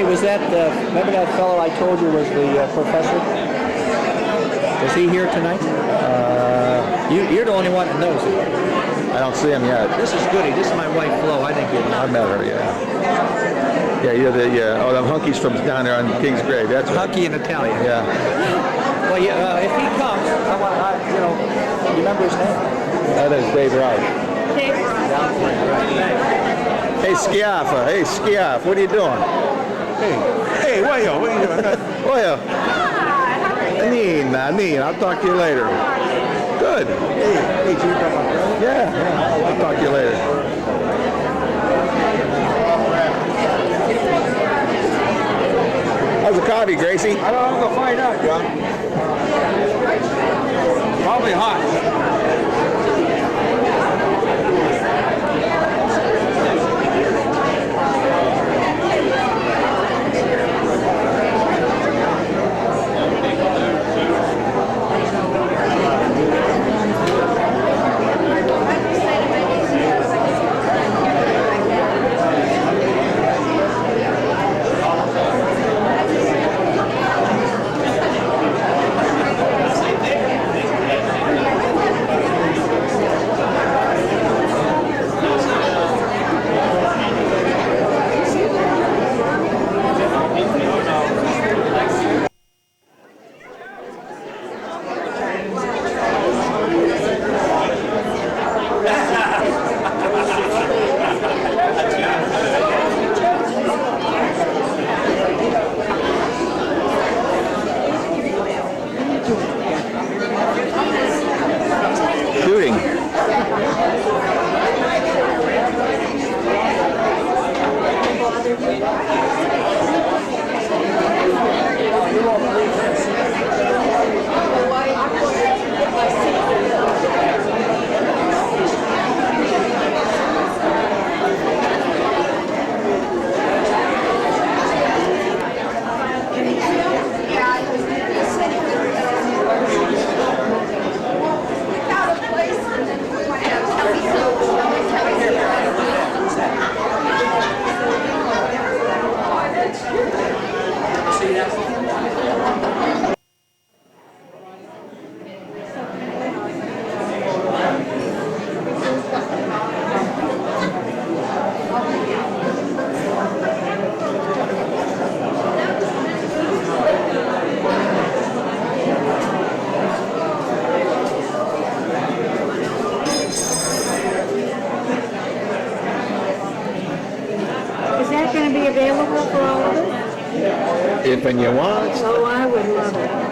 was that, remember that fellow I told you was the professor? Is he here tonight? You're the only one that knows him. I don't see him yet. This is Goody. This is my wife, Flo. I think you know. I met her, yeah. Yeah, you're the, oh, them hunkies from down there on King's Grave. That's right. Hunky in Italian. Yeah. Well, if he comes, you remember his name? That is Dave Wright. Dave Wright. Hey, Schiaffa. Hey, Schiaff. What are you doing? Hey, Wayo, what are you doing? Wayo. Neen. I'll talk to you later. Good. Hey, G, Yeah. I'll talk to you later. How's the coffee, Gracie? I don't know. Go find out, John. Probably hot. If and you want. Oh, I would love it.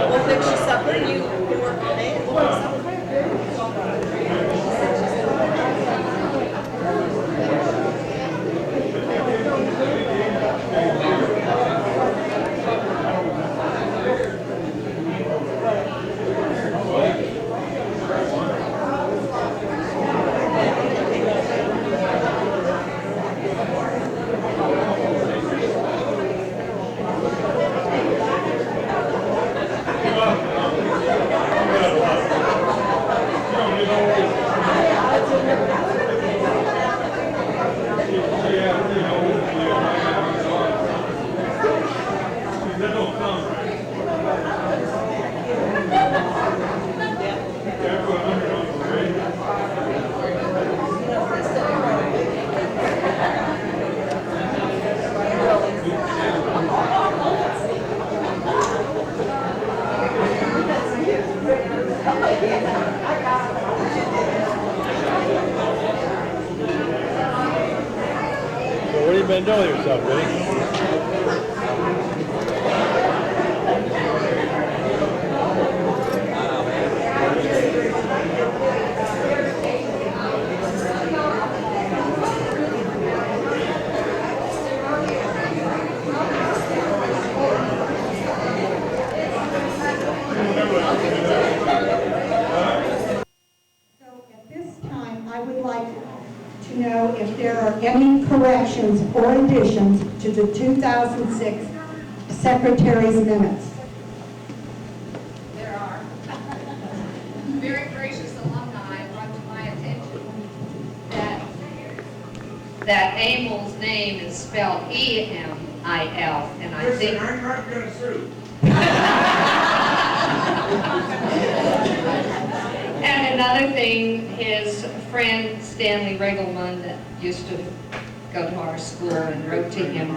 We'll fix you supper. You can work all day and we'll fix supper. What have you been doing with yourself, Goody? So at this time, I would like to know if there are any corrections or additions to the 2006 Secretary's minutes. There are. Very gracious alumni brought to my attention that Emil's name is spelled E-M-I-L, and I think... I'm not gonna sue. And another thing, his friend Stanley Regelman that used to go to our school and wrote to him,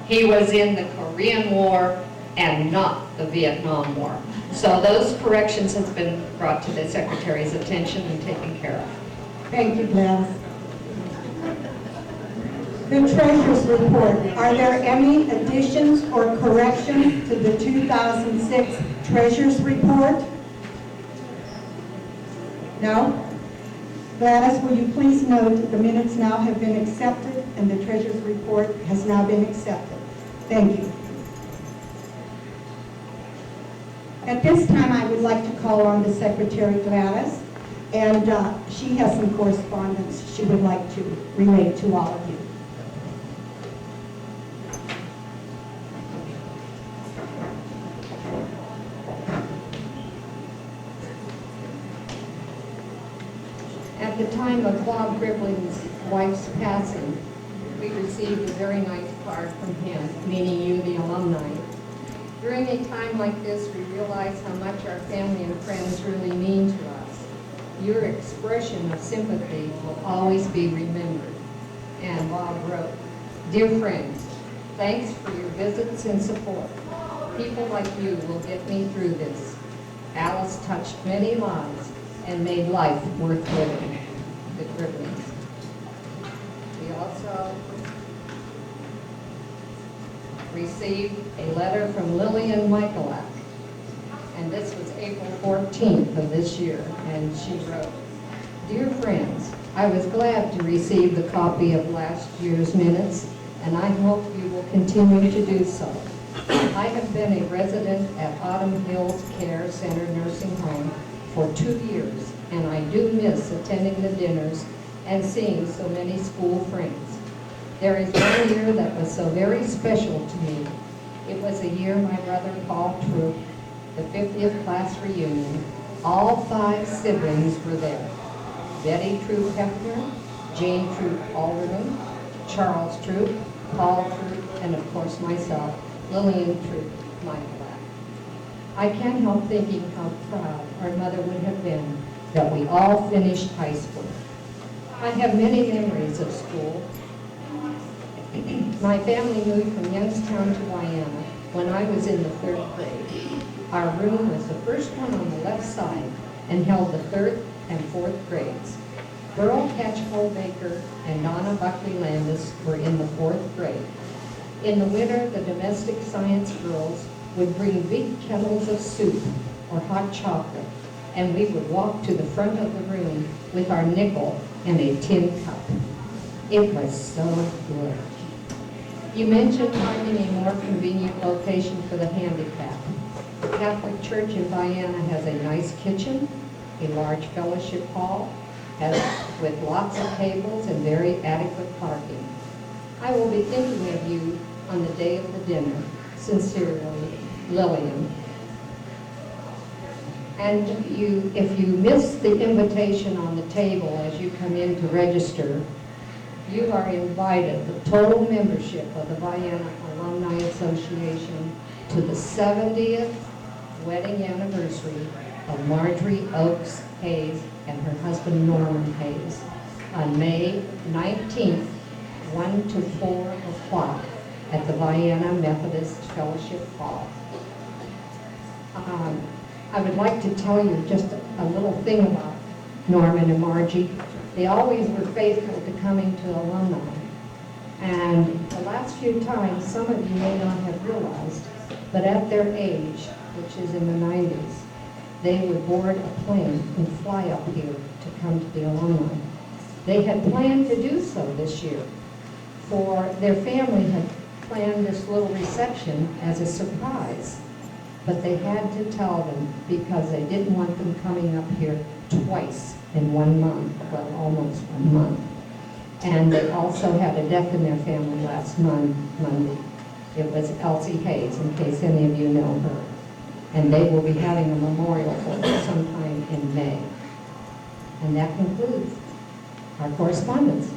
he was in the Korean War and not the Vietnam War. So those corrections have been brought to the Secretary's attention and taken care of. Thank you, Gladys. The Treasurer's Report. Are there any additions or corrections to the 2006 Treasurer's Report? No? Gladys, will you please note that the minutes now have been accepted and the Treasurer's Report has now been accepted. Thank you. At this time, I would like to call on the Secretary Gladys, and she has some correspondence she would like to relate to all of you. At the time of Bob Gribling's wife's passing, we received a very nice card from him, meaning you, the alumni. During a time like this, we realize how much our family and friends really mean to us. Your expression of sympathy will always be remembered. And Bob wrote, "Dear friends, thanks for your visits and support. People like you will get me through this. Alice touched many lives and made life worth living." The Griblings. We also received a letter from Lillian Michaelak, and this was April 14th of this year, and she wrote, "Dear friends, I was glad to receive the copy of last year's minutes, and I hope you will continue to do so. I have been a resident at Autumn Hills Care Center Nursing Home for 2 years, and I do miss attending the dinners and seeing so many school friends. There is one year that was so very special to me. It was a year my brother Paul Troop, the 50th class reunion. All 5 siblings were there. Betty Troop Hefner, Jane Troop Alderman, Charles Troop, Paul Troop, and of course myself, Lillian Troop Michaelak. I can't help thinking how proud our mother would have been that we all finished high school. I have many memories of school. My family moved from Youngstown to Vienna when I was in the 3rd grade. Our room was the first one on the left side and held the 3rd and 4th grades. Burl Catchpole Baker and Donna Buckley Landis were in the 4th grade. In the winter, the domestic science girls would bring big kettles of soup or hot chocolate, and we would walk to the front of the room with our nickel and a tin cup. It was so good. You mentioned finding a more convenient location for the handicapped. The Catholic Church in Vienna has a nice kitchen, a large fellowship hall, with lots of tables and very adequate parking. I will be thinking of you on the day of the dinner. Sincerely, Lillian. And if you miss the invitation on the table as you come in to register, you are invited, the total membership of the Vienna Alumni Association, to the 70th wedding anniversary of Marjorie Oakes Hayes and her husband Norman Hayes on May 19th, 1 to 4 o'clock at the Vienna Methodist Fellowship Hall. I would like to tell you just a little thing about Norman and Margie. They always were faithful to coming to alumni. And the last few times, some of you may not have realized, but at their age, which is in the 90s, they would board a plane and fly up here to come to the alumni. They had planned to do so this year, for their family had planned this little reception as a surprise, but they had to tell them because they didn't want them coming up here twice in 1 month, well, almost 1 month. And they also had a death in their family last Monday. It was Elsie Hayes, in case any of you know her. And they will be having a memorial for her sometime in May. And that concludes our correspondence.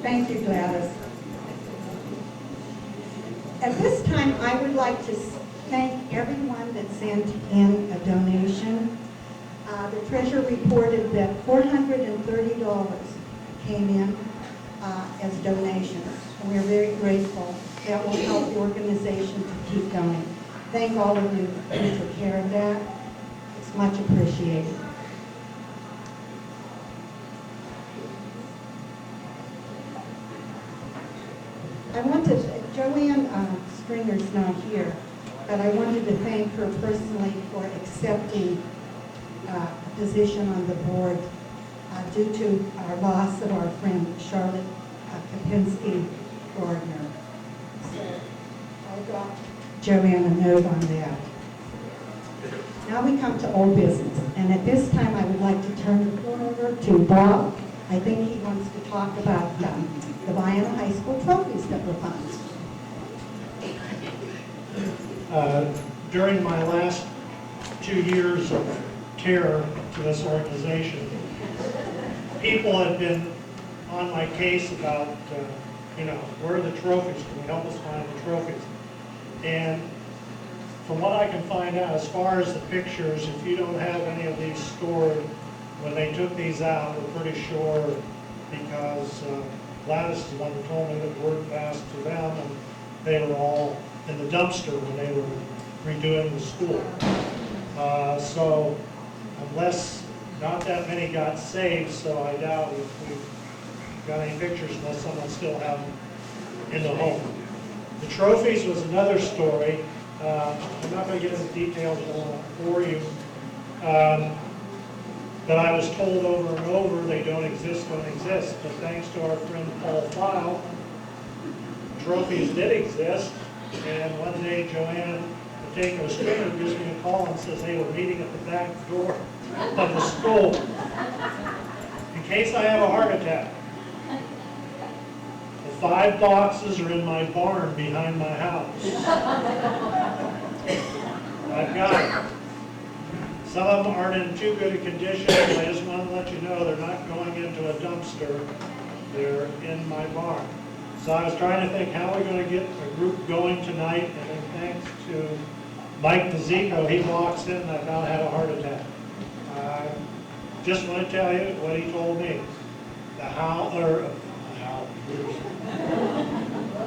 Thank you, Gladys. At this time, I would like to thank everyone that sent in a donation. The treasurer reported that $430 came in as donations. And we're very grateful. That will help the organization to keep going. Thank all of you who took care of that. It's much appreciated. I wanted, Joanne Stringer's not here, but I wanted to thank her personally for accepting a position on the board due to our loss of our friend Charlotte Kapinski Gardner. So I got Joanne a note on that. Now we come to old business, and at this time I would like to turn the floor over to Bob. I think he wants to talk about the Vienna High School trophies that were found. During my last 2 years of terror to this organization, people had been on my case about, where are the trophies? Can you help us find the trophies? And from what I can find out, as far as the pictures, if you don't have any of these stored, when they took these out, we're pretty sure because Gladys is the one who told me that word passed to them, and they were all in the dumpster when they were redoing the school. So unless, not that many got saved, so I doubt if we've got any pictures unless someone still have them in the home. The trophies was another story. I'm not going to get into details, I don't want to bore you. But I was told over and over they don't exist. But thanks to our friend Paul File, trophies did exist. And one day Joanne Matejko Stringer gives me a call and says they were meeting at the back door of the school in case I have a heart attack. The 5 boxes are in my barn behind my house. I've got them. Some of them aren't in too good a condition, but I just want to let you know they're not going into a dumpster. They're in my barn. So I was trying to think, how are we going to get a group going tonight? And then thanks to Mike Pizzico, he walks in and I about had a heart attack. Just want to tell you what he told me.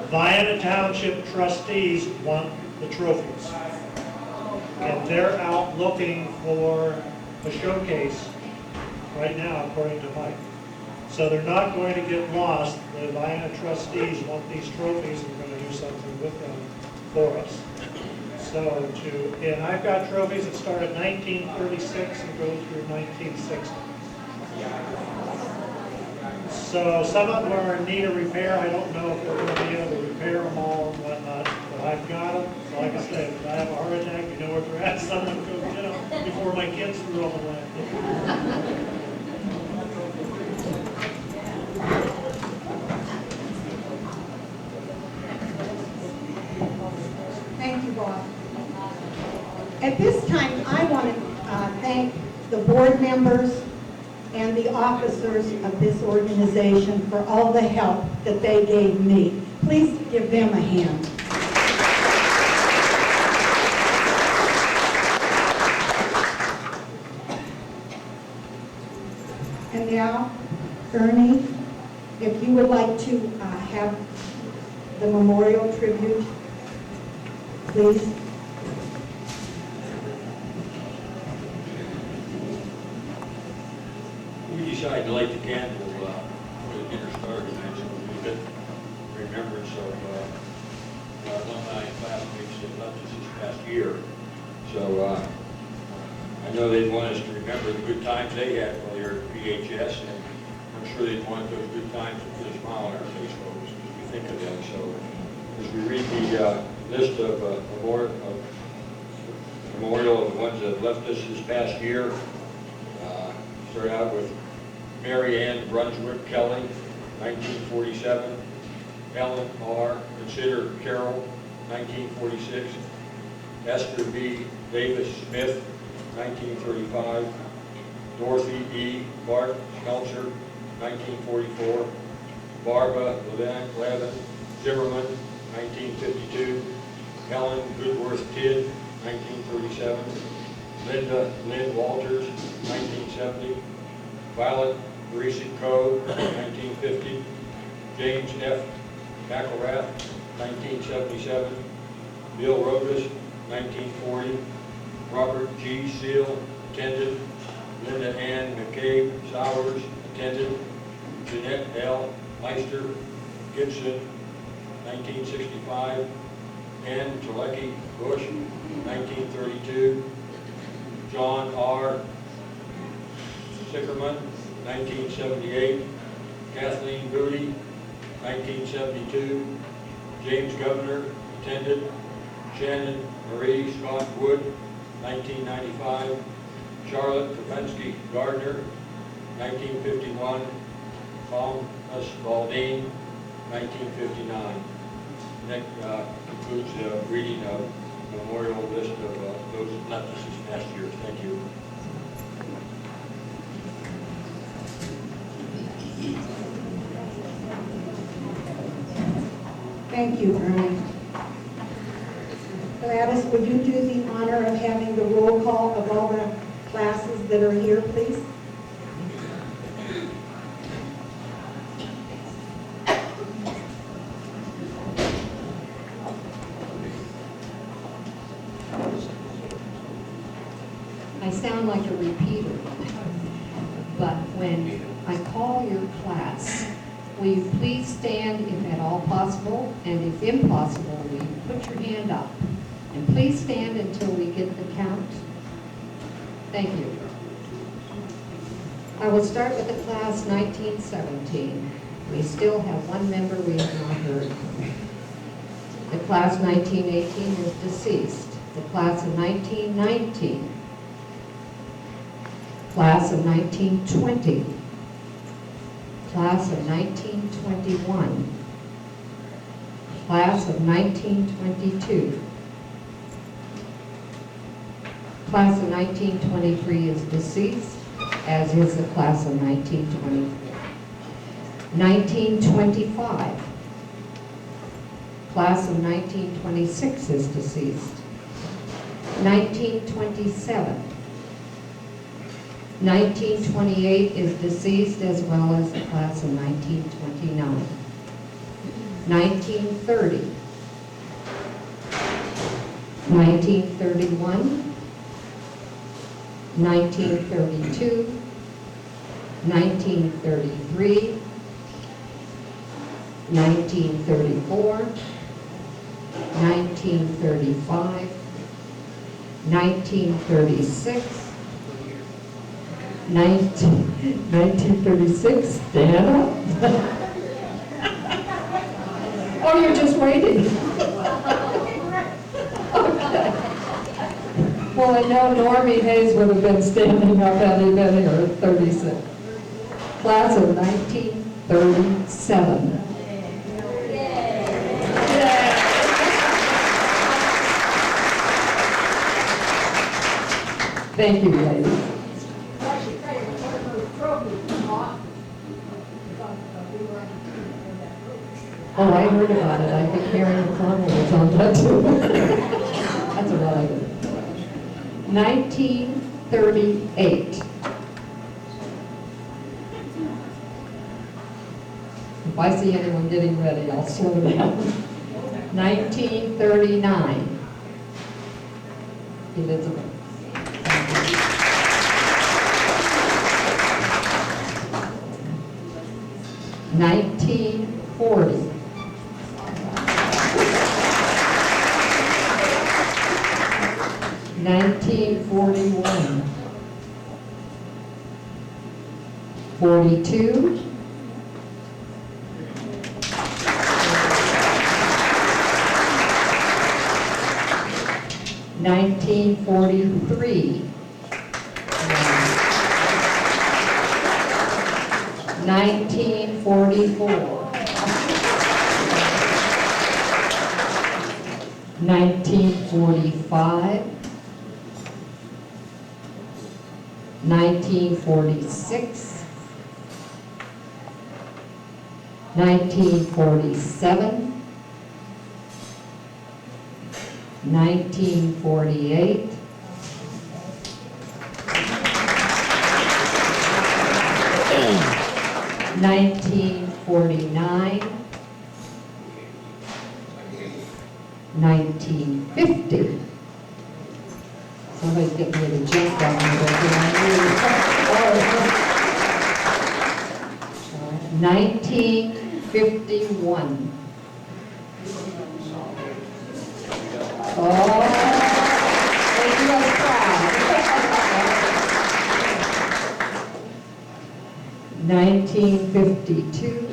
Vienna Township trustees want the trophies. And they're out looking for a showcase right now, according to Mike. So they're not going to get lost. The Vienna trustees want these trophies and we're going to do something with them for us. And I've got trophies that start at 1936 and go through 1960. So some of them are in need of repair. I don't know if we're going to be able to repair them all and whatnot, but I've got them. So like I said, if I have a heart attack, you know where they're at. Someone go get them before my kids threw them away. Thank you, Bob. At this time, I want to thank the board members and the officers of this organization for all the help that they gave me. Please give them a hand. And now, Ernie, if you would like to have the memorial tribute, please. We decided to light the candle for the dinner started tonight, so we did remembrance of our alumni and classmates that left us this past year. So I know they'd want us to remember the good times they had while they were at PHS, and I'm sure they'd want those good times to put a smile on our face as we think of them. So as we read the list of memorial of the ones that left us this past year, start out with Mary Ann Brunswick Kelly, 1947. Ellen R. Consider Carroll, 1946. Esther B. Davis Smith, 1935. Dorothy E. Bart Schmelzer, 1944. Barbara Levin Zimmerman, 1952. Helen Goodworth Tidd, 1937. Linda Lynn Walters, 1970. Violet Parisi Coe, 1950. James F. McElrath, 1977. Bill Rodas, 1940. Robert G. Seal, attended. Linda Ann McCabe Sowers, attended. Jeanette L. Meister Gibson, 1965. Ann Chalecki Bush, 1932. John R. Sickerman, 1978. Kathleen Goody, 1972. James Governor, attended. Shannon Marie Scott Wood, 1995. Charlotte Kopensky Gardner, 1951. Thomas Baldine, 1959. That concludes the reading of the memorial list of those that left us this past year. Thank you. Thank you, Ernie. Gladys, would you do the honor of having the roll call of all the classes that are here, please? I sound like a repeater, but when I call your class, will you please stand if at all possible, and if impossible, will you put your hand up? And please stand until we get the count. Thank you. I will start with the class 1917. We still have one member we have not heard. The class 1918 is deceased. The class of 1919. Class of 1920. Class of 1921. Class of 1922. Class of 1923 is deceased, as is the class of 1924. 1925. Class of 1926 is deceased. 1927. 1928 is deceased, as well as the class of 1929. 1930. 1931. 1932. 1933. 1934. 1935. 1936. 1936, stand up. Oh, you're just waiting. Okay. Well, I know Normie Hayes would have been standing up had he been here at 36. Class of 1937. Thank you, ladies. Oh, I heard about it. I think Karen McConnell was on that too. That's what I did. 1938. If I see anyone getting ready, I'll slow down. 1939. Elizabeth. 1940. 1941. 42. 1943. 1944. 1945. 1946. 1947. 1948. 1949. 1950. Somebody's getting ready to jump on me. 1951. Oh, make us proud. 1952.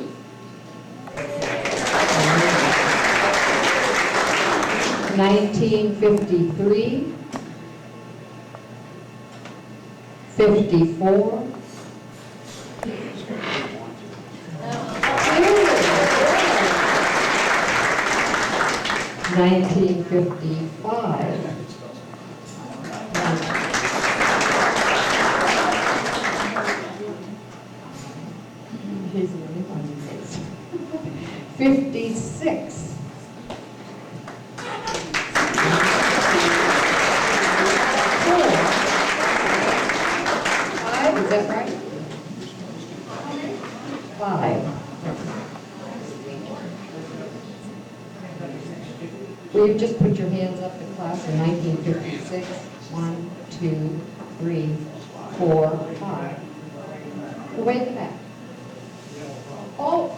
1953. 54. 1955. He's the only one who knows. 56. 5, is that right? 5. Will you just put your hands up to class in 1956? 1, 2, 3, 4, 5. The way in the back. Oh,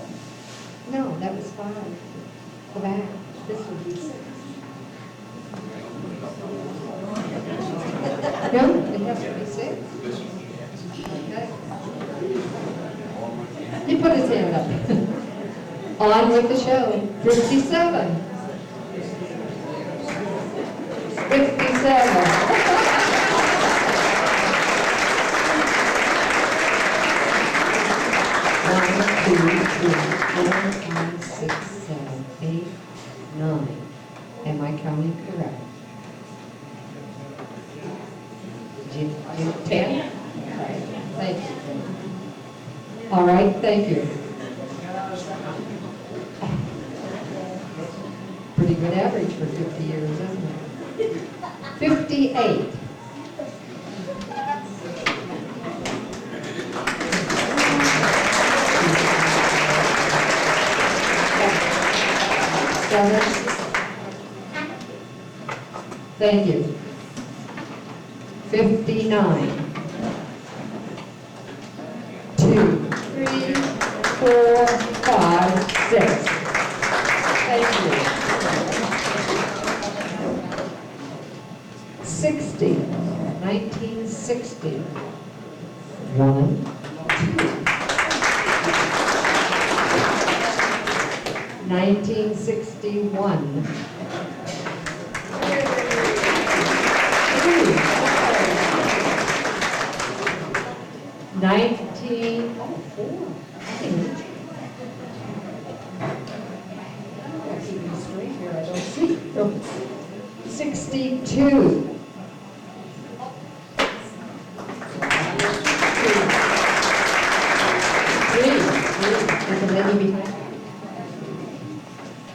no, that was 5. The back. This would be 6. No, it has to be 6. Okay. He put his hand up. On with the show. 57. 57. 1, 2, 3, 4, 5, 6, 7, 8, 9. Am I counting correct? 10? Okay. Thank you. All right, thank you. Pretty good average for 50 years, isn't it? 58. Thank you. 59. 2, 3, 4, 5, 6. Thank you. 60. 1960. 1, 2. 1961. 62.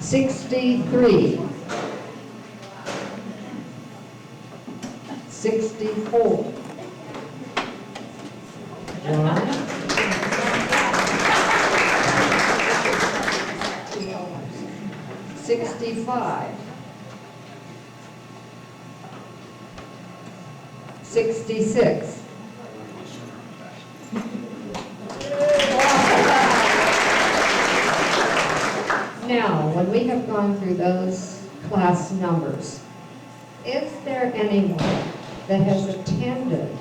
63. 64. 1. 65. 66. Now, when we have gone through those class numbers, is there anyone that has attended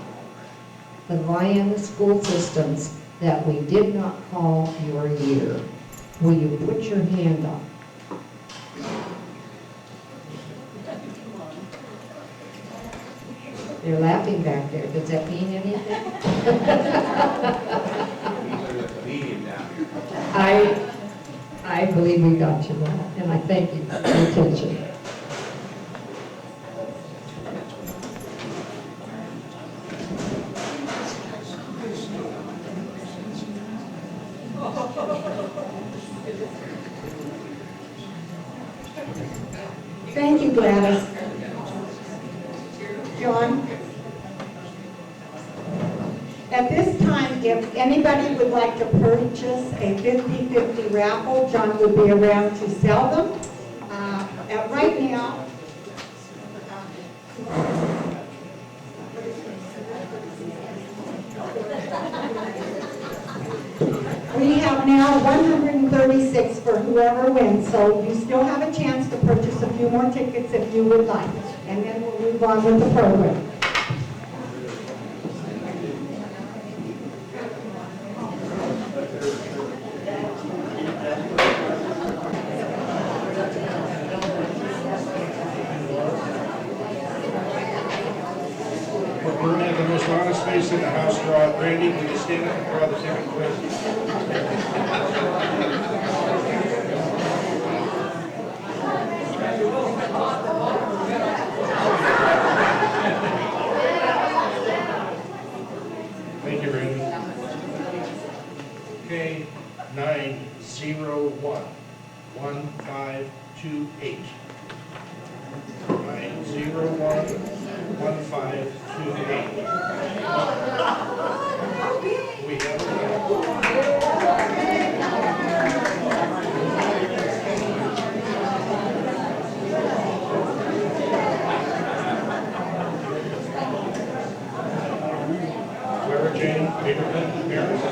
the Vienna school systems that we did not call your year? Will you put your hand up? You're laughing back there. Does that mean anything? I believe we got you that, and I thank you for your attention. Thank you, Gladys. John? At this time, if anybody would like to purchase a 50-50 raffle, John would be around to sell them. Right now, we have now 136 for whoever wins, so you still have a chance to purchase a few more tickets if you would like, and then we'll move on with the program. We're going to have the most honest face in the house, draw. Randy, will you stand up and draw the ticket, please? Thank you, Randy. Okay, 901 1528. 901 1528. We have it. Clara Jane Peterman, Harris.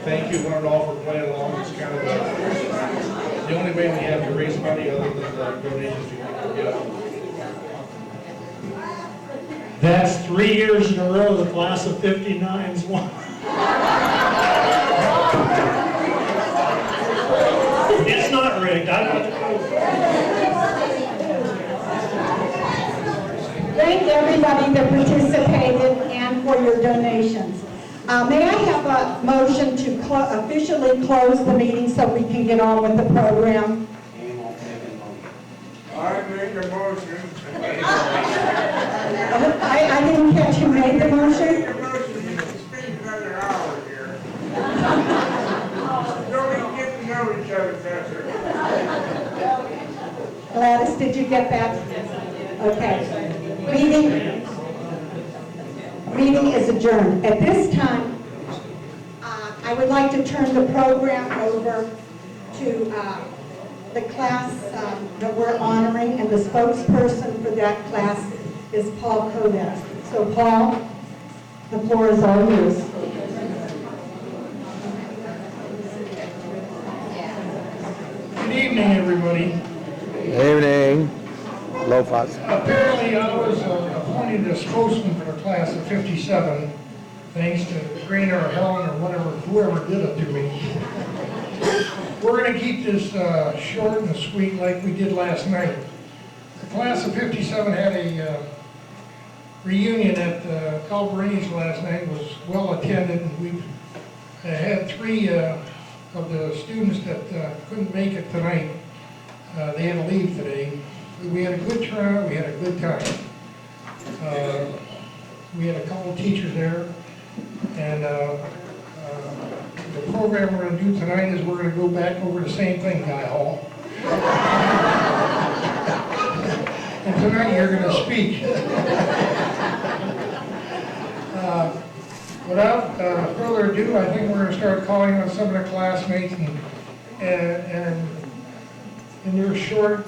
Thank you one and all for playing along. It's kind of the only way we have to raise money other than the donations we can get. That's 3 years in a row the class of 59's won. It's not rigged. Thank everybody that participated and for your donations. May I have a motion to officially close the meeting so we can get on with the program? I make a motion. judge who made the motion? Your motion is to speak another hour here. Don't even get to know each other better. Gladys, did you get that? Okay. Meeting is adjourned. At this time, I would like to turn the program over to the class that we're honoring, and the spokesperson for that class is Paul Kodak. So Paul, the floor is all yours. Good evening, everybody. Evening. Lofas. Apparently, I was appointed as spokesman for the class of 57, thanks to Greener or Helen or whatever, whoever did it to me. We're going to keep this short and sweet like we did last night. The class of 57 had a reunion at Calvarini's last night. It was well attended, and we've had 3 of the students that couldn't make it tonight. They had to leave today. We had a good turnout, we had a good time. We had a couple of teachers there, and the program we're going to do tonight is we're going to go back over the same thing, Guy Hall. And tonight you're going to speak. Without further ado, I think we're going to start calling on some of the classmates, and in their short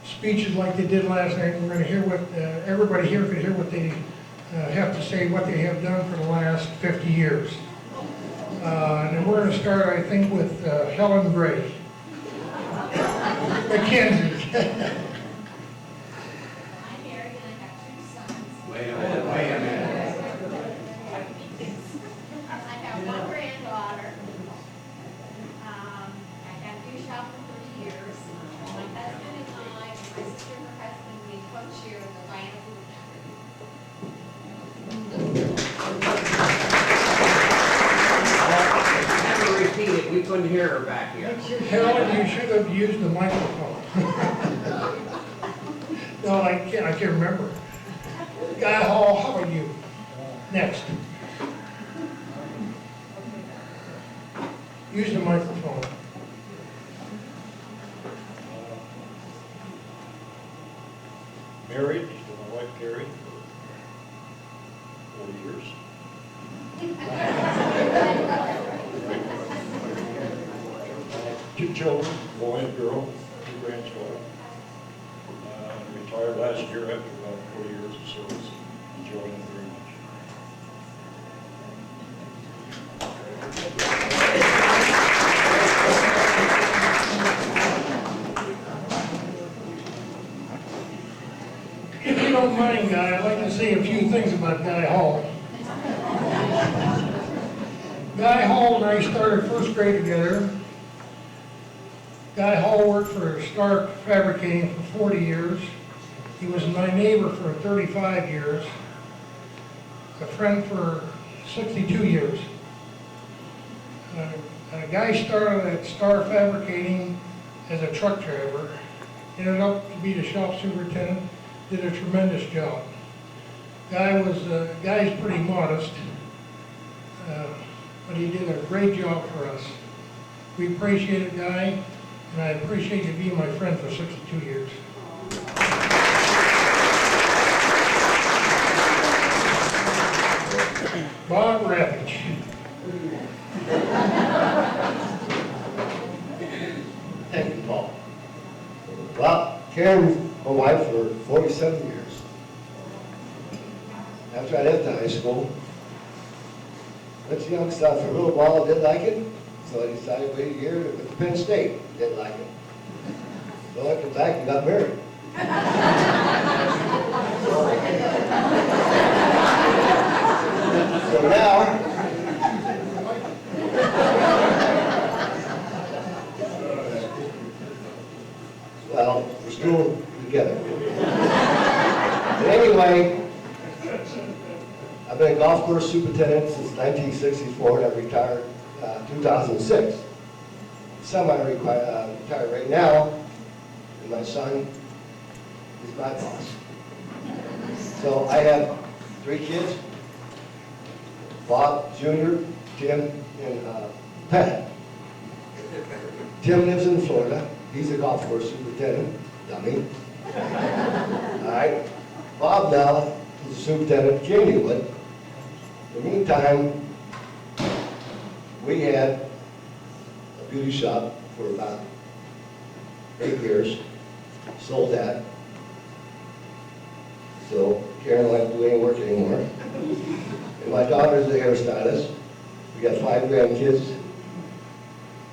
speeches like they did last night, we're going to hear what everybody here could hear what they have to say, what they have done for the last 50 years. And we're going to start, I think, with Helen Gray. Mackenzie. I'm married and I have 2 sons. Wait a minute. I have 1 granddaughter. I have been shopping for 30 years. My husband and I, and my sister and her husband, we co-share the Vienna Have to repeat it, we couldn't hear her back here. Helen, you should have used the microphone. No, I can't remember. Guy Hall, how about you? Next. Use the microphone. Married to my wife Carrie for 40 years. 2 children, boy and girl, 2 grandchildren. Retired last year after about 40 years of service. Enjoying it very much. If you don't mind, Guy, I'd like to say a few things about Guy Hall. Guy Hall and I started 1st grade together. Guy Hall worked for Stark Fabricating for 40 years. He was my neighbor for 35 years. A friend for 62 years. Guy started at Star Fabricating as a truck driver. Ended up to be the shop superintendent. Did a tremendous job. Guy's pretty modest, but he did a great job for us. We appreciate it, Guy, and I appreciate you being my friend for 62 years. Bob Ravitch. Thank you, Paul. Well, Karen's my wife for 47 years. After I left the high school, went to Youngstown for a little while, didn't like it, so I decided to wait a year with Penn State, didn't like it. So I came back and got married. So now, well, we're still together. But anyway, I've been a golf course superintendent since 1964, and I retired 2006. Semi-retired right now, and my son is my boss. So I have 3 kids, Bob Jr., Tim, and Pat. Tim lives in Florida. He's a golf course superintendent, dummy. All right. Bob now is a superintendent at Candywood. In the meantime, we had a beauty shop for about 8 years, sold that. So Karen don't have to do any work anymore. And my daughter's a hairstylist. We got 5 grandkids.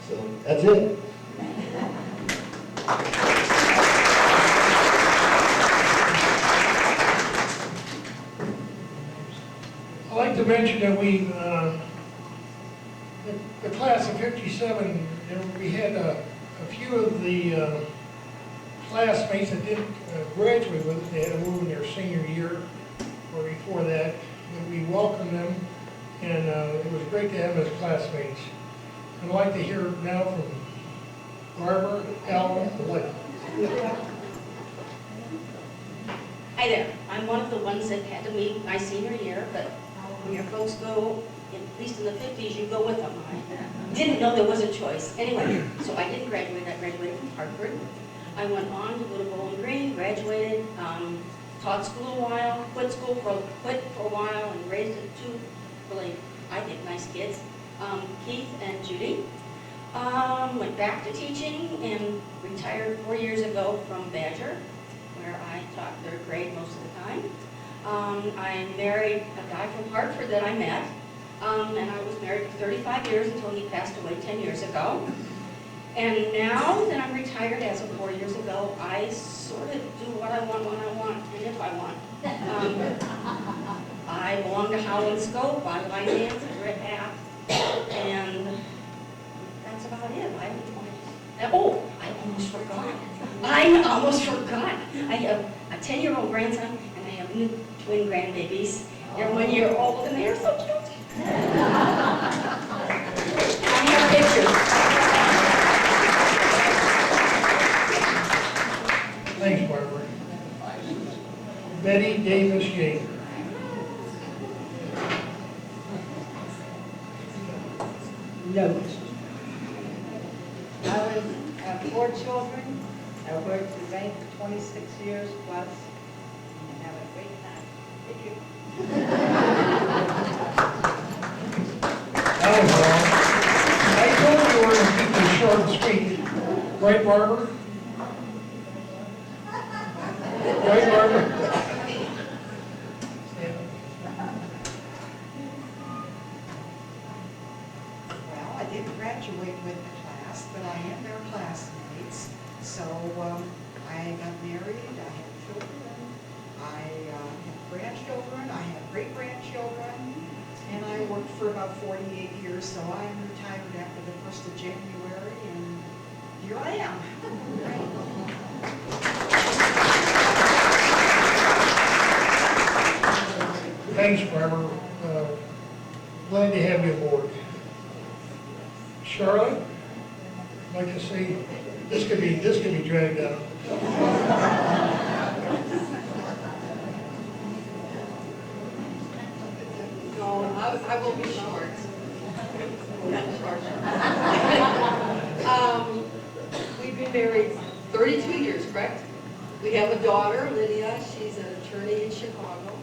So that's it. I'd like to mention that the class of 57, we had a few of the classmates that didn't graduate with us. They had to move in their senior year or before that. And we welcomed them, and it was great to have them as classmates. I'd like to hear now from Barbara, Alvin, and Blake. Hi there. I'm one of the ones that had to meet my senior year, but when your folks go, at least in the 50s, you go with them. I didn't know there was a choice. Anyway, so I didn't graduate. I graduated from Hartford. I went on to go to Bowling Green, graduated, taught school a while, quit for a while, and raised 2 really, I think, nice kids, Keith and Judy. Went back to teaching and retired 4 years ago from Badger, where I taught 3rd grade most of the time. I married a guy from Hartford that I met, and I was married for 35 years until he passed away 10 years ago. And now that I'm retired as of 4 years ago, I sort of do what I want, when I want, and if I want. I belong to Howland Scope, I finance and Red Hat, and that's about it. I almost forgot. I have a 10-year-old grandson, and I have new twin grandbabies. They're 1 year old, and they're so cute. I have pictures. Thanks, Barbara. Betty Davis Yeager. Note. I have 4 children. I worked at the bank for 26 years plus, and have a great time. Thank you. That was wrong. I told you we were going to keep this short and sweet. Right, Barbara? Right, Barbara? Well, I didn't graduate with the class, but I am their classmates. So I got married, I had children, I have grandchildren, I have great-grandchildren, and I worked for about 48 years, so I am retired after the 1st of January, and here I am. Thanks, Barbara. Glad to have you aboard. Charlotte, I'd like to see, this could be dragged out. No, I will be short. We've been married 32 years, correct? We have a daughter, Lydia. She's an attorney in Chicago.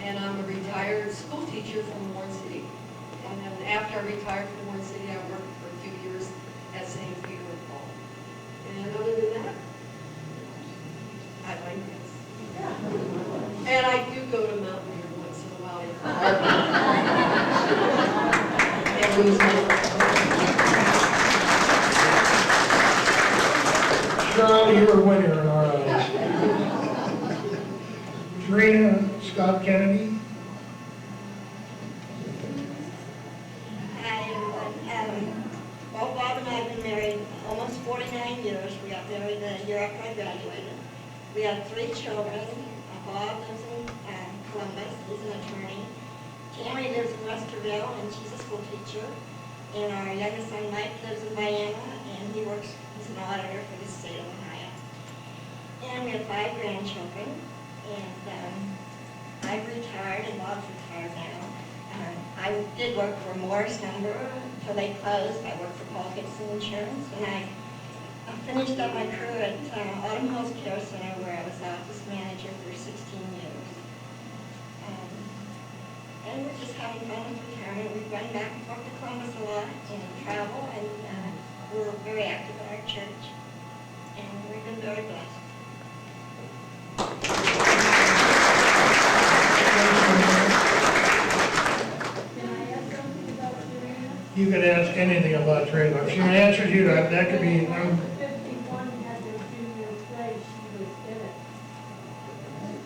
And I'm a retired school teacher from Warren City. And then after I retired from Warren City, I worked for a few years at St. Peter and Paul. And other than that, I like this. And I do go to Mountain View once in a while. And lose my Charlotte, you're a winner in our eyes. Serena Scott Kennedy. Hi, everyone. Well, Bob and I have been married almost 49 years. We got married the year after I graduated. We have 3 children. Bob lives in Columbus. He's an attorney. Tammy lives in Westerville, and she's a school teacher. And our youngest son, Mike, lives in Vienna, and he works as an auditor for the state of Ohio. And we have 5 grandchildren. And Bob's retired now. I did work for Morris Lumber until they closed. I worked for Paul Gibson Insurance, and I finished up my career at Autumn Health Care Center, where I was office manager for 16 years. And we're just having fun with retirement. We run back and forth to Columbus a lot and travel, and we're very active in our church, and we've been very blessed. You could ask anything about Trina. If she answered you, that could be, 51 had their junior play, she was in it.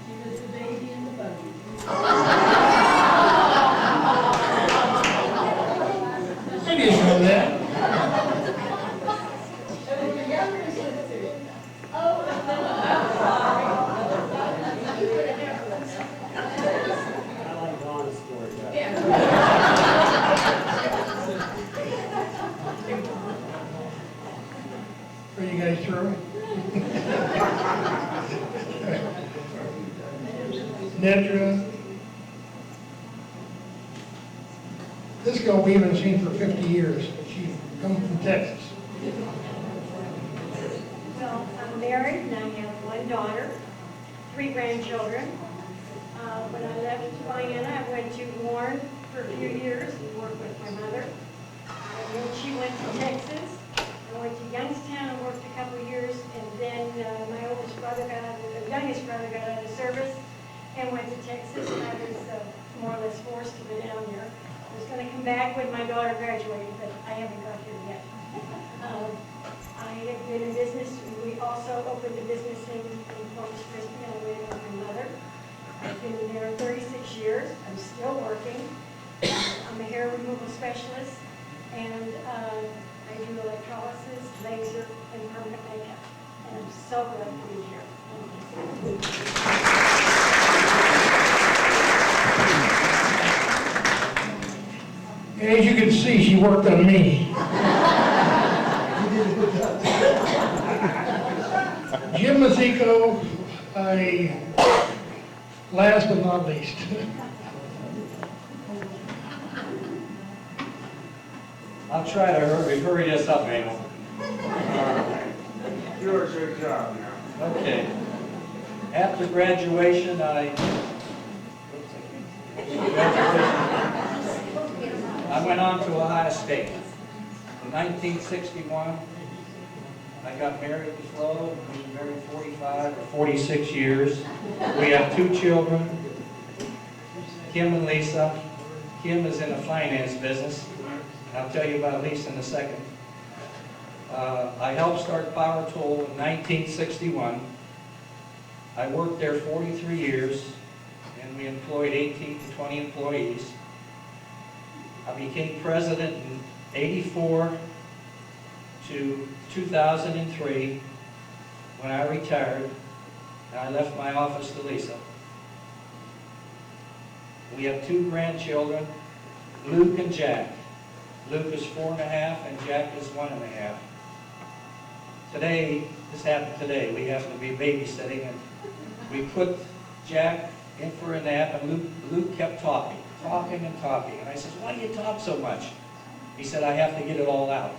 She was the baby in the buggy. I didn't know that. I like Don's story. Are you guys through? Nedra. This girl we haven't seen for 50 years. She comes from Texas. Well, I'm married and I have one daughter, 3 grandchildren. When I left Vienna, I went to Warren for a few years and worked with my mother. And then she went to Texas. I went to Youngstown and worked a couple of years, and then my youngest brother got out of service and went to Texas, and I was more or less forced to go down there. I was going to come back when my daughter graduated, but I haven't got here yet. I have been in business. We also opened a business in Corpus Christi on the way with my mother. I've been there 36 years. I'm still working. I'm a hair removal specialist, and I do electrolysis, laser, and permanent makeup. And I'm so glad to be here. As you can see, she worked on me. Jim Mazzico, last but not least. I'll try to hurry this up, Mabel. Do a good job now. Okay. After graduation, I went on to Ohio State. In 1961, I got married to Flo. We were married 45 or 46 years. We have 2 children, Kim and Lisa. Kim is in the finance business. I'll tell you about Lisa in a second. I helped start Power Tool in 1961. I worked there 43 years, and we employed 18 to 20 employees. I became president in 84 to 2003 when I retired, and I left my office to Lisa. We have 2 grandchildren, Luke and Jack. Luke is 4.5 and Jack is 1.5. Today, this happened today, we happened to be babysitting, and we put Jack in for a nap, and Luke kept talking. And I said, why do you talk so much? He said, I have to get it all out.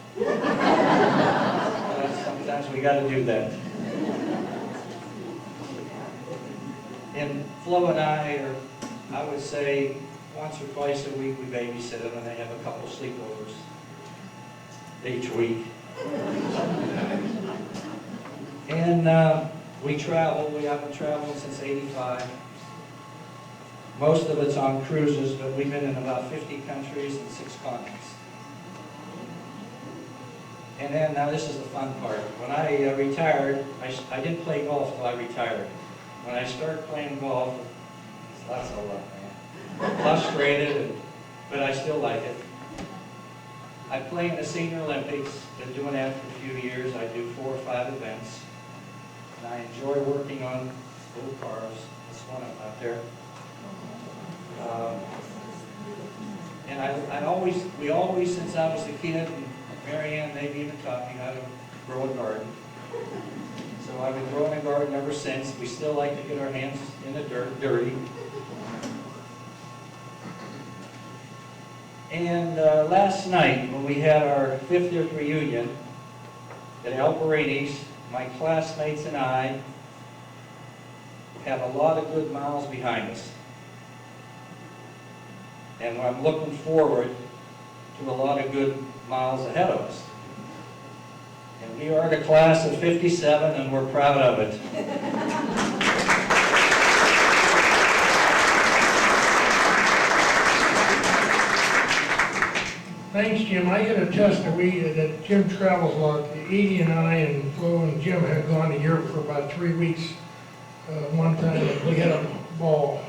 Sometimes we got to do that. And Flo and I would say, once or twice a week we babysit them, and they have a couple of sleepovers each week. And we travel. We haven't traveled since '85. Most of it's on cruises, but we've been in about 50 countries and 6 continents. And then, now this is the fun part. When I retired, I didn't play golf till I retired. When I started playing golf, that's a lot, man. Frustrated, but I still like it. I play in the Senior Olympics. Been doing that for a few years. I do 4 or 5 events. And I enjoy working on little cars. That's one of them out there. And we always, since I was a kid, and Marianne maybe even taught me how to grow a garden. So I've been growing a garden ever since. We still like to get our hands in the dirt, dirty. And last night, when we had our 50th reunion at Alberini's, my classmates and I have a lot of good miles behind us. And I'm looking forward to a lot of good miles ahead of us. And we are the class of 57, and we're proud of it. Thanks, Jim. I can attest that Jim travels a lot. Edie and I and Flo and Jim had gone to Europe for about 3 weeks one time, and we had a ball.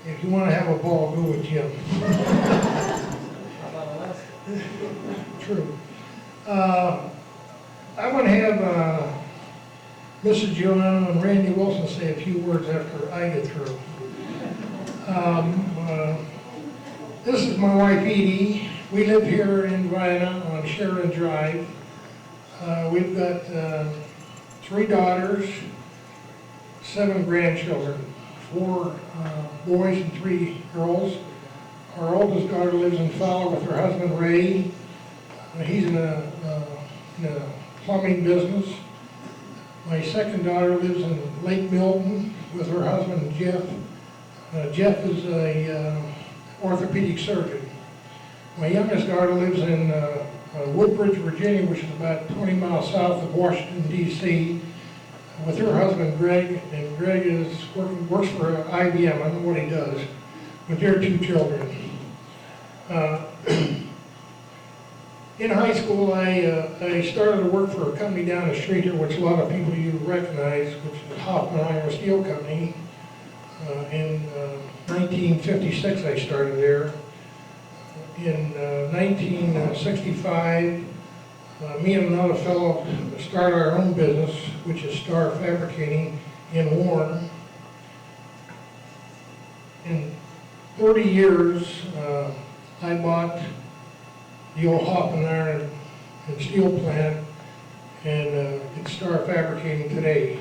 If you want to have a ball, go with Jim. True. I want to have Mrs. Joanna and Randy Wilson say a few words after I get through. This is my wife, Edie. We live here in Vienna on Sheridan Drive. We've got 3 daughters, 7 grandchildren, 4 boys and 3 girls. Our oldest daughter lives in Fowler with her husband, Ray. He's in a plumbing business. My second daughter lives in Lake Milton with her husband, Jeff. Jeff is a orthopedic surgeon. My youngest daughter lives in Woodbridge, Virginia, which is about 20 miles south of Washington, D.C., with her husband, Greg, and Greg works for IBM. I don't know what he does, with their 2 children. In high school, I started to work for a company down the street here, which a lot of people you recognize, which is Hoffman Iron Steel Company. In 1956, I started there. In 1965, me and another fellow started our own business, which is Star Fabricating in Warren. In 30 years, I bought the old Hoffman Iron and Steel plant, and it's Star Fabricating today.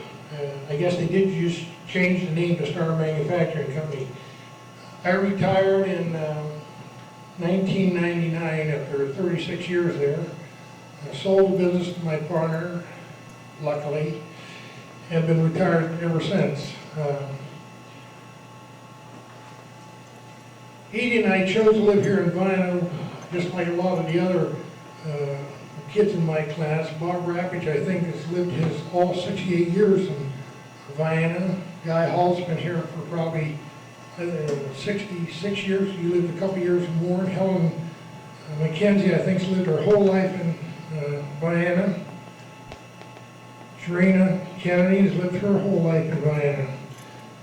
I guess they did just change the name to Star Manufacturing Company. I retired in 1999 after 36 years there. I sold the business to my partner, luckily, and been retired ever since. Edie and I chose to live here in Vienna, just like a lot of the other kids in my class. Bob Rappage, I think, has lived his all 68 years in Vienna. Guy Hall's been here for probably 66 years. He lived a couple years in Warren. Helen McKenzie, I think, has lived her whole life in Vienna. Sharina Kennedy has lived her whole life in Vienna.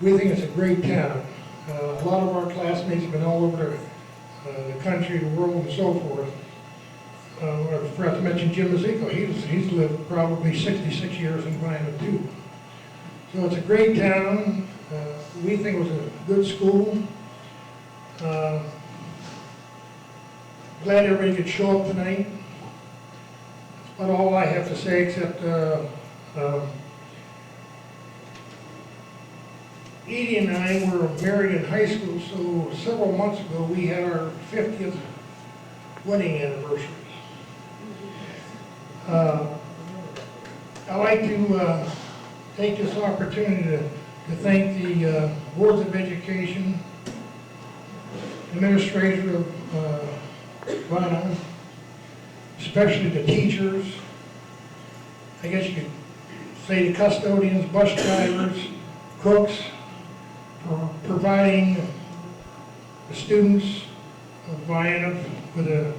We think it's a great town. A lot of our classmates have been all over the country, the world, and so forth. I forgot to mention Jim Mazzico. He's lived probably 66 years in Vienna, too. So it's a great town. We think it was a good school. Glad everybody could show up tonight. That's about all I have to say, except Edie and I were married in high school, so several months ago we had our 50th wedding anniversary. I'd like to take this opportunity to thank the boards of education, administrator of Vienna, especially the teachers, I guess you could say the custodians, bus drivers, cooks, for providing the students of Vienna with a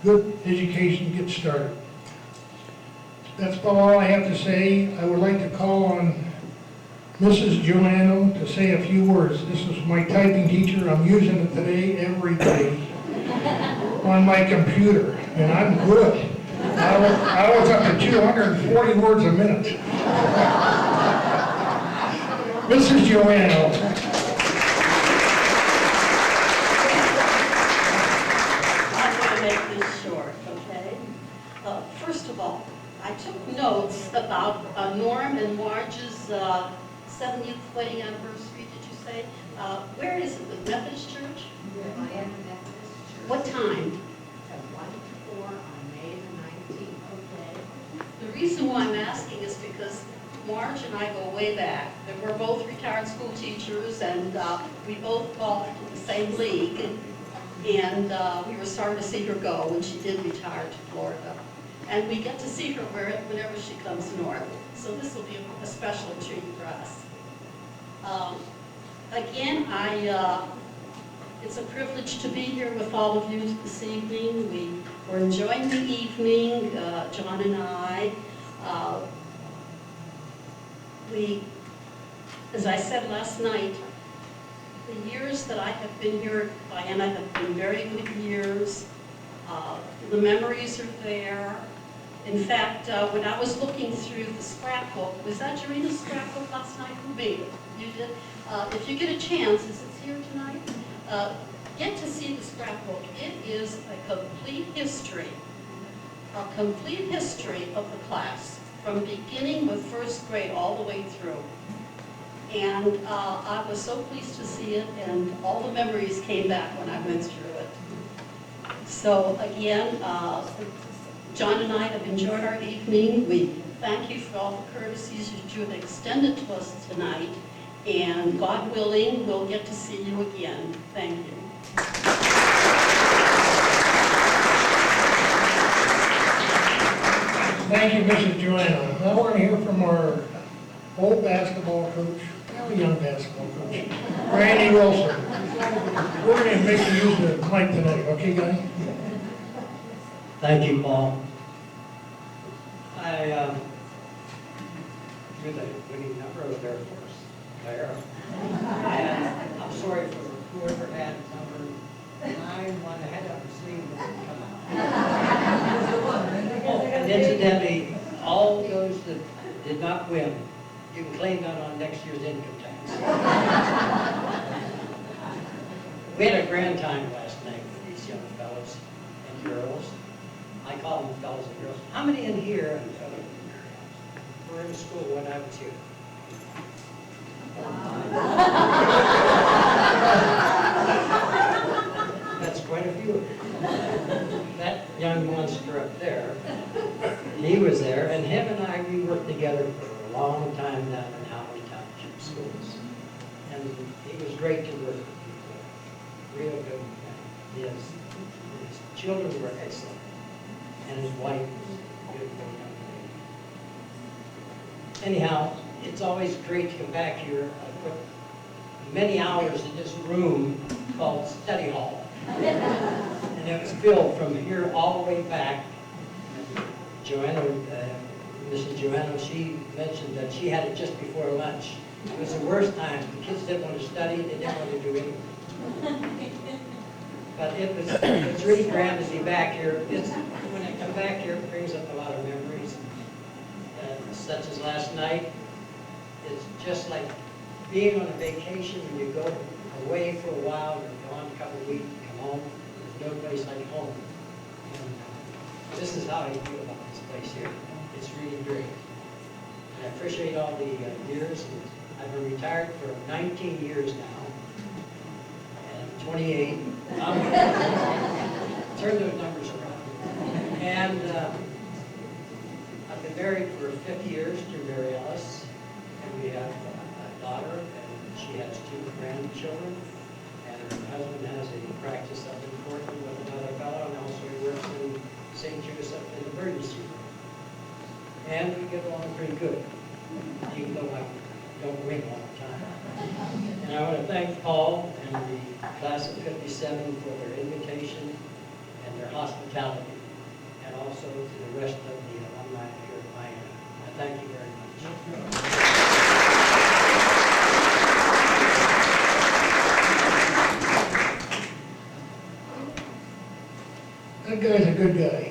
good education to get started. That's about all I have to say. I would like to call on Mrs. Joanna to say a few words. This is my typing teacher. I'm using it today, every day, on my computer, and I'm good. I was up to 240 words a minute. Mrs. Joanna. I'm going to make this short, okay? First of all, I took notes about Norm and Marge's 70th wedding anniversary, did you say? Where is it? The Methodist Church? Vienna Methodist Church. What time? time? At 1 to 4 on May the 19th. Okay. The reason why I'm asking is because Marge and I go way back. And we're both retired school teachers, and we both golfed in the same league. And we were sorry to see her go when she did retire to Florida. And we get to see her whenever she comes north. So this will be a special treat for us. Again, it's a privilege to be here with all of you this evening. We're enjoying the evening, John and I. As I said last night, the years that I have been here at Vienna have been very good years. The memories are there. In fact, when I was looking through the scrapbook, was that Jarina's scrapbook last night? Who made it? You did? If you get a chance, is it here tonight? Get to see the scrapbook. It is a complete history of the class, from beginning with first grade all the way through. And I was so pleased to see it, and all the memories came back when I went through it. So again, John and I have enjoyed our evening. We thank you for all the courtesies that you have extended to us tonight. And God willing, we'll get to see you again. Thank you. Thank you, Mrs. Joanna. Now we're going to hear from our old basketball coach, now young basketball coach, Randy Wilson. We're going to make you use the mic tonight, okay, guy? Thank you, Paul. You're the winning number of Air Force player. And I'm sorry for whoever had number 9, one that had it up his sleeve that didn't come out. Oh, and incidentally, all those that did not win, you can claim that on next year's income tax. We had a grand time last night with these young fellows and girls. I call them fellows and girls. How many in here were in school when I was here? That's quite a few. That young monster up there, he was there, and him and I, we worked together for a long time down in Vienna Township schools. And he was great to work with people, real good. His children were excellent, and his wife was a good young lady. Anyhow, it's always great to come back here. I put many hours in this room called study hall. And it was filled from here all the way back. Joanna, Mrs. Joanna, she mentioned that she had it just before lunch. It was the worst time. The kids didn't want to study, they didn't want to do anything. But it's really grand to be back here. When I come back here, it brings up a lot of memories. Such as last night. It's just like being on a vacation when you go away for a while, or gone a couple of weeks, come home. There's no place like home. And this is how I feel about this place here. It's really great. And I appreciate all the years. I've been retired for 19 years now. And I'm 28. Turn those numbers around. And I've been married for 50 years to Mary Ellis. And we have a daughter, and she has 2 grandchildren. And her husband has a practice up in Portland with another fellow, and also he works in St. Judas up in the emergency room. And we get along pretty good, even though I don't win all the time. And I want to thank Paul and the class of 57 for their invitation and their hospitality, and also to the rest of the alumni here at Vienna. I thank you very much. That guy's a good guy.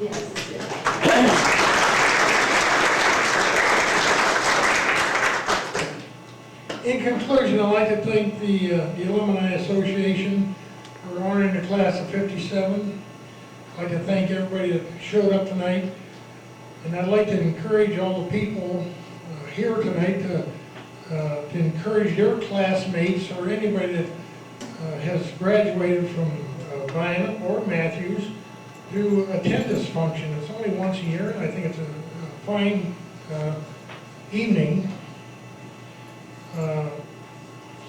Yes. In conclusion, I'd like to thank the Alumni Association for honoring the class of 57. I'd like to thank everybody that showed up tonight. And I'd like to encourage all the people here tonight to encourage their classmates or anybody that has graduated from Vienna or Mathews to attend this function. It's only once a year, and I think it's a fine evening.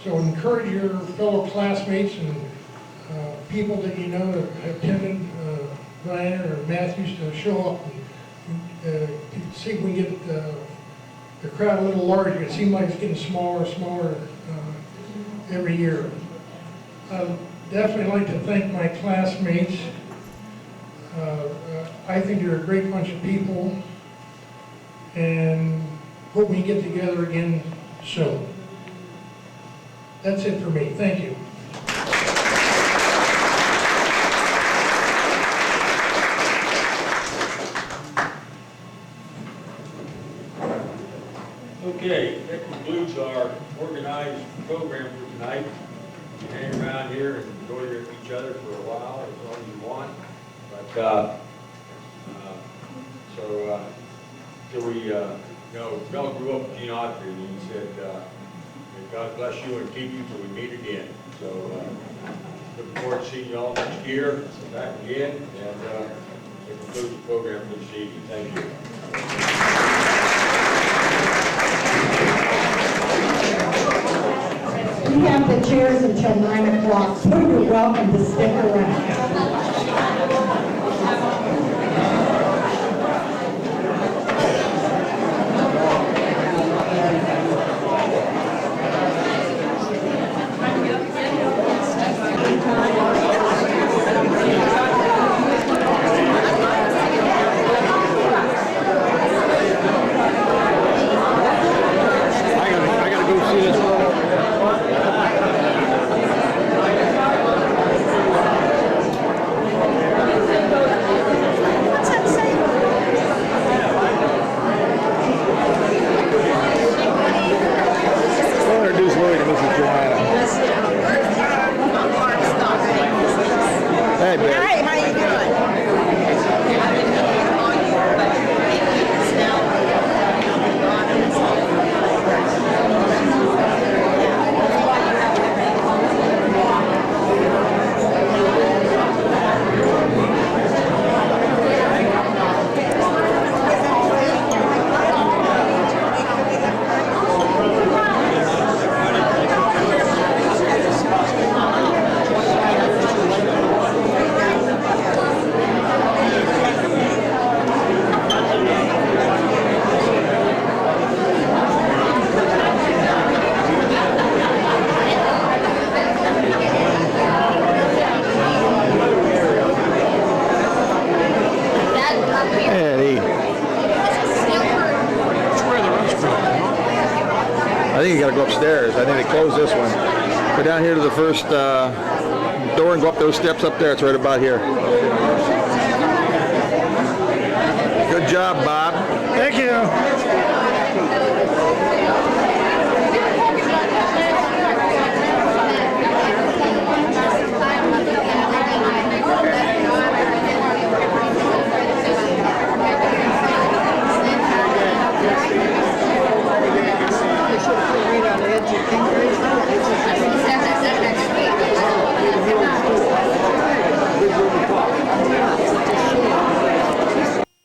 So encourage your fellow classmates and people that you know that have attended Vienna or Mathews to show up and see if we can get the crowd a little larger. It seems like it's getting smaller and smaller every year. I'd definitely like to thank my classmates. I think they're a great bunch of people, and hope we can get together again soon. That's it for me. Thank you. Okay, that concludes our organized program for tonight. You hang around here and enjoy each other for a while, as long as you want. But, till we, Mel grew up with Gene Autry, and he said, may God bless you and keep you till we meet again. So, looking forward to seeing you all next year, back again, and that concludes the program for this evening. Thank you. We have the chairs until 9 o'clock, so you're welcome to stick around. I gotta go see this one. Hey, baby. Hi, how you doing? I think you gotta go upstairs. I think they closed this one. Go down here to the first door and go up those steps up there. It's right about here. Good job, Bob. Thank you.